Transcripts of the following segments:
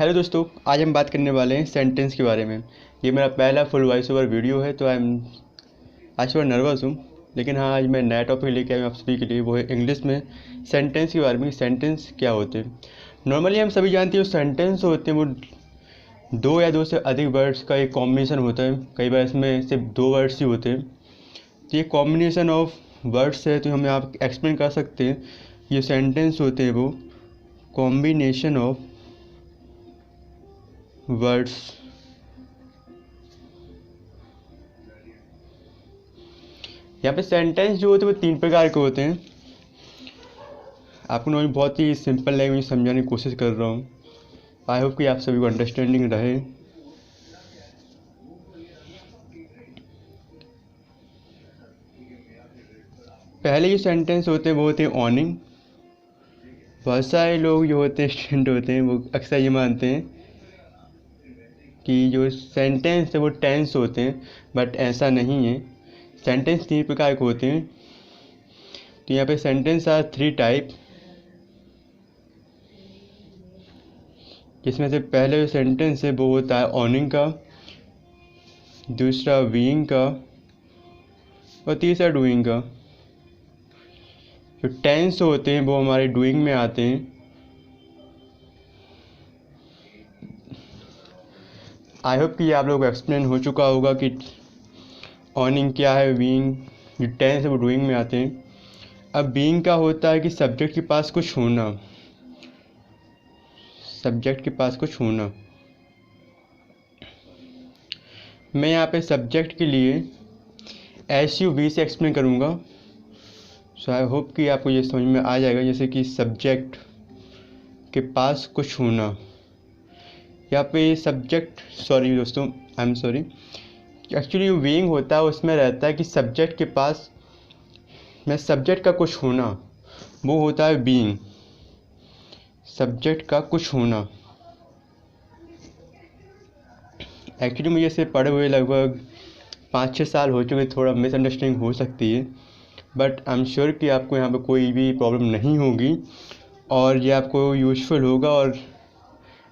Hello दोस्तों, आज हम बात करने वाले हैं सेंटेंस के बारे में। ये मेरा पहला फुल वॉइस ओवर वीडियो है, तो आज थोड़ा नर्वस हूँ। लेकिन हाँ, आज मैं नया टॉपिक लेके आया हूँ आप सभी के लिए। वो है इंग्लिश में सेंटेंस के बारे में। सेंटेंस क्या होते हैं? नॉर्मली हम सभी जानते हैं जो सेंटेंस होते हैं वो दो या दो से अधिक वर्ड्स का एक कॉम्बिनेशन होता है। कई बार इसमें सिर्फ दो वर्ड्स ही होते हैं, तो ये कॉम्बिनेशन ऑफ वर्ड्स है। तो हम आप एक्सप्लेन कर सकते हैं ये सेंटेंस होते हैं वो कॉम्बिनेशन ऑफ वर्ड्स। यहाँ पे सेंटेंस जो होते हैं वो तीन प्रकार के होते हैं। आपको मैं बहुत ही सिंपल लैंग्वेज समझाने की कोशिश कर रहा हूँ। आई होप कि आप सभी को अंडरस्टैंडिंग रहे। पहले जो सेंटेंस होते हैं वो होते हैं ऑनिंग। बहुत सारे लोग जो होते हैं स्टूडेंट होते हैं वो अक्सर ये मानते हैं कि जो सेंटेंस है वो टेंस होते हैं, बट ऐसा नहीं है। सेंटेंस तीन प्रकार के होते हैं। तो यहाँ पे सेंटेंस आर थ्री टाइप, जिसमें से पहले जो सेंटेंस है वो होता है ऑनिंग का, दूसरा बीइंग का और तीसरा डूइंग का। जो टेंस होते हैं वो हमारे डूइंग में आते हैं। आई होप कि आप लोगों को एक्सप्लेन हो चुका होगा कि ऑनिंग क्या है, बीइंग जो टेंस है वो डूइंग में आते हैं। अब बीइंग का होता है कि सब्जेक्ट के पास कुछ होना, सब्जेक्ट के पास कुछ होना। मैं यहाँ पे सब्जेक्ट के लिए SUV से एक्सप्लेन करूँगा। सो आई होप कि आपको ये समझ में आ जाएगा। जैसे कि सब्जेक्ट के पास कुछ होना, यहाँ पे सब्जेक्ट, सॉरी दोस्तों, आई एम सॉरी, एक्चुअली जो बीइंग होता है उसमें रहता है कि सब्जेक्ट के पास में सब्जेक्ट का कुछ होना, वो होता है बीइंग। सब्जेक्ट का कुछ होना। एक्चुअली मुझे इसे पढ़े हुए लगभग 5-6 साल हो चुके। थोड़ा मिसअंडरस्टैंडिंग हो सकती है, बट आई एम श्योर कि आपको यहाँ पे कोई भी प्रॉब्लम नहीं होगी और ये आपको यूज़फुल होगा। और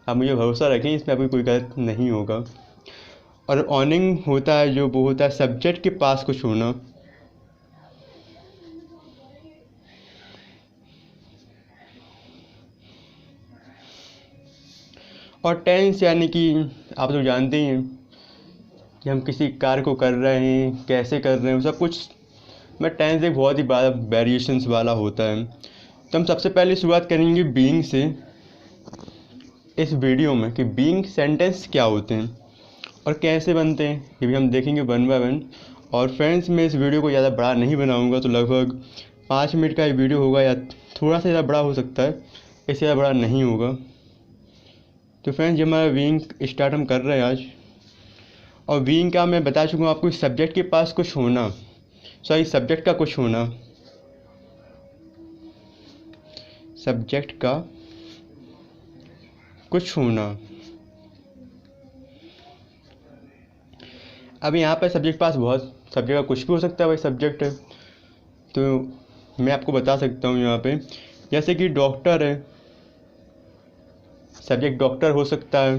आप मुझे भरोसा रखें, इसमें आपको कोई गलत नहीं होगा। और ऑनिंग होता है जो वो होता है सब्जेक्ट के पास कुछ होना। और टेंस यानी कि आप तो जानते ही हैं कि हम किसी कार्य को कर रहे हैं, कैसे कर रहे हैं, सब कुछ में टेंस एक बहुत ही बड़ा वेरिएशंस वाला होता है। तो हम सबसे पहले शुरुआत करेंगे बीइंग से इस वीडियो में, कि बीइंग सेंटेंस क्या होते हैं और कैसे बनते हैं, ये भी हम देखेंगे वन बाय वन। और फ्रेंड्स, मैं इस वीडियो को ज़्यादा बड़ा नहीं बनाऊंगा, तो लगभग 5 मिनट का ये वीडियो होगा, या थोड़ा सा ज़्यादा बड़ा हो सकता है, इससे ज़्यादा बड़ा नहीं होगा। तो फ्रेंड्स, जब हमारा बीइंग स्टार्ट हम कर रहे हैं आज। और बीइंग का मैं बता चुका हूँ आपको, सब्जेक्ट के पास कुछ होना, सॉरी सब्जेक्ट का कुछ होना, सब्जेक्ट का कुछ होना। अब यहाँ पर सब्जेक्ट के पास बहुत, सब्जेक्ट का कुछ भी हो सकता है, भाई सब्जेक्ट है। तो मैं आपको बता सकता हूँ यहाँ पे, जैसे कि डॉक्टर है, सब्जेक्ट डॉक्टर हो सकता है।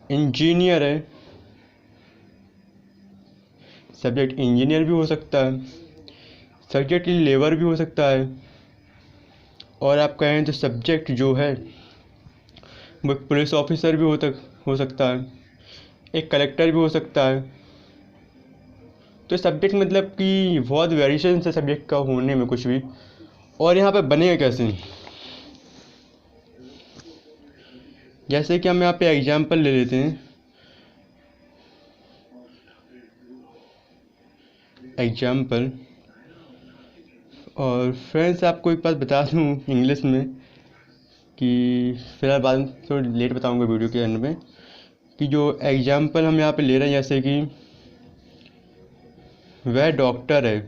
इंजीनियर है, सब्जेक्ट इंजीनियर भी हो सकता है। सब्जेक्ट लेबर भी हो सकता है। और आप कहें तो सब्जेक्ट जो है वो पुलिस ऑफिसर भी हो सकता है, एक कलेक्टर भी हो सकता है। तो सब्जेक्ट मतलब कि बहुत वेरिएशन है सब्जेक्ट का होने में कुछ भी। और यहाँ पे बनेगा कैसे, जैसे कि हम यहाँ पे एग्जाम्पल ले लेते हैं। एग्जाम्पल, और फ्रेंड्स आपको एक बात बता दूँ इंग्लिश में, कि फिलहाल बाद में थोड़ी लेट बताऊँगा वीडियो के एंड में, कि जो एग्जाम्पल हम यहाँ पे ले रहे हैं, जैसे कि वह डॉक्टर है,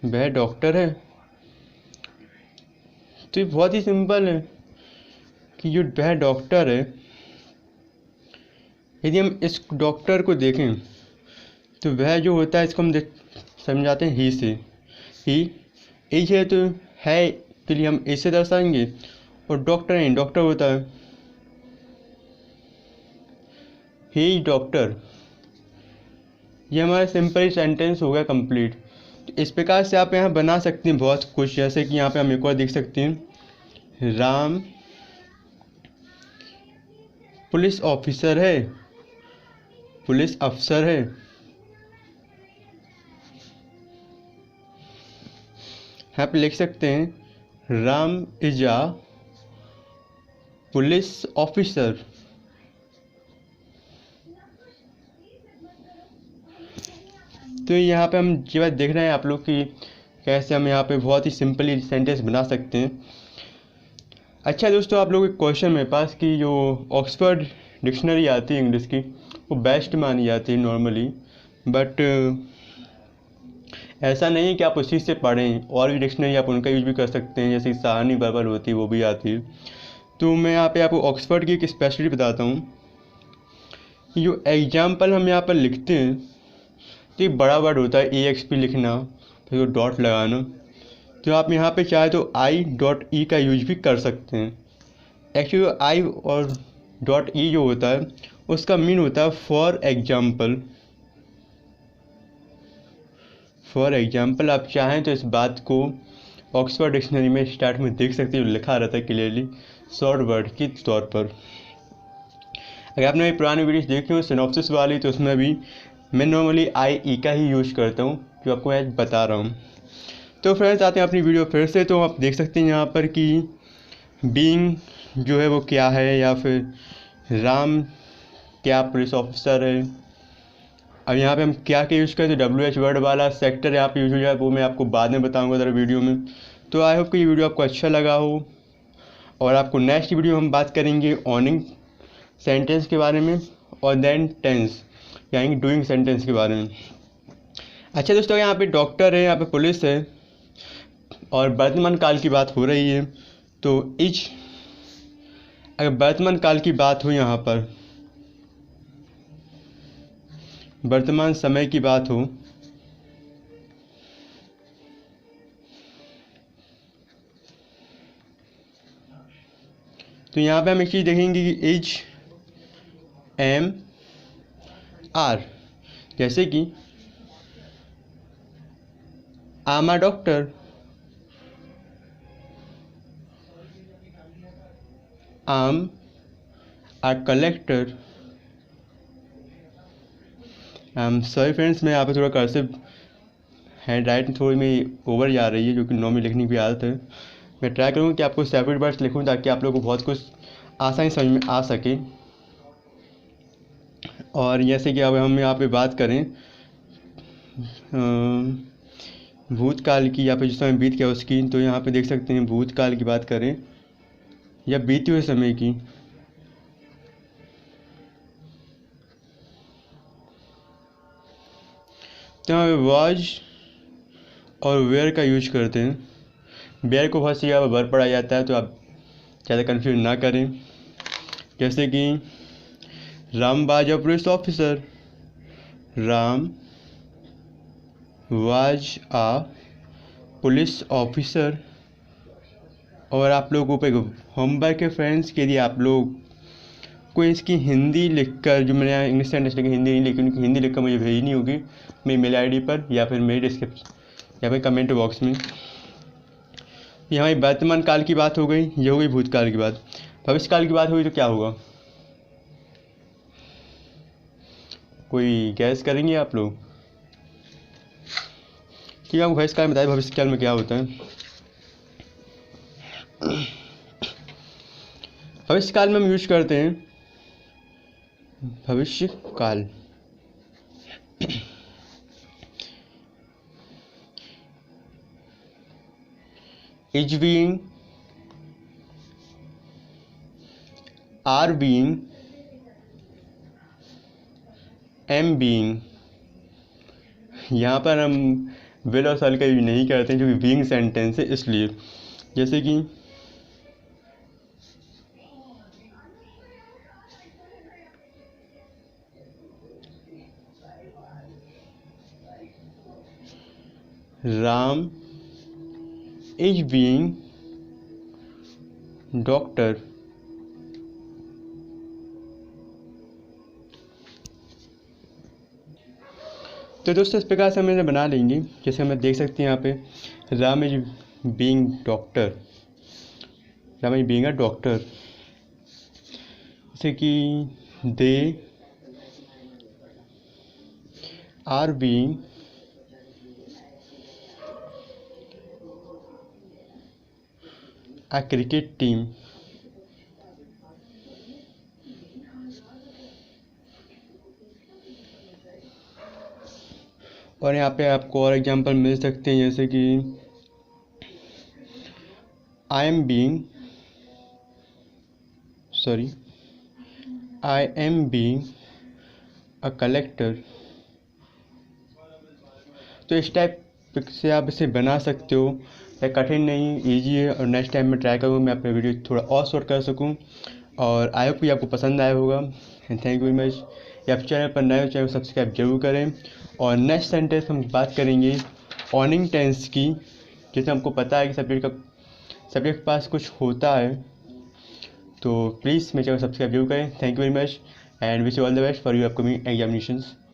वह डॉक्टर है। तो ये बहुत ही सिंपल है कि जो वह डॉक्टर है, यदि हम इस डॉक्टर को देखें तो वह जो होता है, इसको हम समझाते हैं ही से। ही एज है तो है के लिए हम ए से दर्शाएंगे। और डॉक्टर एन, डॉक्टर होता है ही इज डॉक्टर। ये हमारा सिंपल सेंटेंस हो गया कंप्लीट। तो इस प्रकार से आप यहाँ बना सकते हैं बहुत कुछ। जैसे कि यहाँ पे हम एक और देख सकते हैं, राम पुलिस ऑफिसर है, पुलिस अफसर है। यहाँ पे लिख सकते हैं Ram is a police officer. तो यहाँ पे हम ये बात देख रहे हैं आप लोग कि कैसे हम यहाँ पे बहुत ही सिंपली सेंटेंस बना सकते हैं। अच्छा दोस्तों, आप लोग एक क्वेश्चन मेरे पास कि जो ऑक्सफोर्ड डिक्शनरी आती है इंग्लिश की, वो बेस्ट मानी जाती है नॉर्मली, बट ऐसा नहीं है कि आप उसी से पढ़ें, और भी डिक्शनरी आप उनका यूज भी कर सकते हैं, जैसे सहानी बर्बल होती है वो भी आती है। तो मैं यहाँ पे आपको ऑक्सफोर्ड की एक स्पेशलिटी बताता हूँ। जो एग्जाम्पल हम यहाँ पर लिखते हैं तो एक बड़ा वर्ड होता है EXP लिखना, फिर वो डॉट लगाना। तो आप यहाँ पे चाहे तो I.E का यूज भी कर सकते हैं। एक्चुअली I और .E जो होता है उसका मीन होता है फॉर एग्जाम्पल। फॉर एग्जाम्पल आप चाहें तो इस बात को ऑक्सफोर्ड डिक्शनरी में स्टार्ट में देख सकते हो, लिखा रहता है क्लियरली शॉर्ट वर्ड के तौर पर। अगर आपने मेरी पुरानी वीडियोस देखी हो सिनॉप्सिस वाली, तो उसमें भी मैं नॉर्मली IE का ही यूज करता हूँ, जो आपको मैं बता रहा हूँ। तो फ्रेंड्स, आते हैं अपनी वीडियो फिर से। तो आप देख सकते हैं यहाँ पर कि बीइंग जो है वो क्या है, या फिर राम क्या पुलिस ऑफिसर है। अब यहाँ पे हम क्या यूज़ करें, तो WH वर्ड वाला सेक्टर यहाँ पे यूज हो जाए, वो मैं आपको बाद में बताऊँगा ज़रा वीडियो में। तो आई होप कि ये वीडियो आपको अच्छा लगा हो, और आपको नेक्स्ट वीडियो हम बात करेंगे ऑनिंग सेंटेंस के बारे में, और देन टेंस यानी डूइंग सेंटेंस के बारे में। अच्छा दोस्तों, यहाँ पे डॉक्टर है, यहाँ पे पुलिस है, और वर्तमान काल की बात हो रही है। तो इज, अगर वर्तमान काल की बात हो, यहाँ पर वर्तमान समय की बात हो, तो यहाँ पे हम एक चीज़ देखेंगे कि इज एम आर, जैसे कि आमा डॉक्टर, आम आ कलेक्टर। सॉरी फ्रेंड्स, मैं यहाँ पे थोड़ा कर्सिव हैंड राइटिंग थोड़ी मेरी ओवर जा रही है, जो कि नॉर्मली लिखने की आदत है। मैं ट्राई करूँगा कि आपको सेपरेट वर्ड्स लिखूँ, ताकि आप लोगों को बहुत कुछ आसानी समझ में आ सके। और जैसे कि अब हम यहाँ पे बात करें भूतकाल की, या फिर जिस समय बीत गया उसकी, तो यहाँ पे देख सकते हैं भूतकाल की बात करें या बीते हुए समय की, तो यहाँ पे वाज और वेयर का यूज करते हैं। वेयर को बहुत सी जगह वर्ब पढ़ा जाता है, तो आप ज़्यादा कन्फ्यूज ना करें। जैसे कि Ram was a police officer, Ram was a police officer. और आप लोगों पे होमवर्क है फ्रेंड्स, के लिए आप लोग को इसकी हिंदी लिखकर, जो मैंने यहाँ इंग्लिश सेंटेंस लिखी, हिंदी नहीं लिखी, उनकी हिंदी लिखकर मुझे भेजनी होगी मेरी मेल ID पर, या फिर मेरी डिस्क्रिप्शन या फिर कमेंट बॉक्स में। ये हमारी वर्तमान काल की बात हो गई, ये हो गई भूतकाल की बात। भविष्य काल की बात हुई तो क्या होगा, कोई गैस करेंगे आप लोग? ठीक है, आपको भविष्य काल में बताइए भविष्य काल में क्या होता है। भविष्य काल में हम यूज करते हैं भविष्य काल। Is being, are being, am being. यहाँ पर हम विल और शैल का यूज नहीं करते हैं, जो कि बीइंग सेंटेंस है इसलिए। जैसे कि राम इज बीइंग डॉक्टर, तो दोस्तों इस प्रकार से हम इन्हें बना लेंगे। जैसे हम देख सकते हैं यहाँ पे Ram is being doctor, Ram is being a doctor, जैसे कि they are being a cricket team, और यहाँ पे आपको और एग्जांपल मिल सकते हैं जैसे कि I am being I am being a collector. तो इस टाइप से आप इसे बना सकते हो, ये कठिन नहीं, इजी है, और नेक्स्ट टाइम मैं ट्राई करूँगा मैं अपना वीडियो थोड़ा और शॉर्ट कर सकूँ, और आई होप कि आपको पसंद आया होगा। And thank you very much. या आप चैनल पर नए हो, चैनल सब्सक्राइब जरूर करें। और नेक्स्ट सेंटेंस हम बात करेंगे ऑनिंग टेंस की। जैसे हमको पता है कि सब्जेक्ट के पास कुछ होता है, तो प्लीज़ मेरे चैनल सब्सक्राइब जरूर करें। Thank you very much and wish you all the best for your upcoming examinations.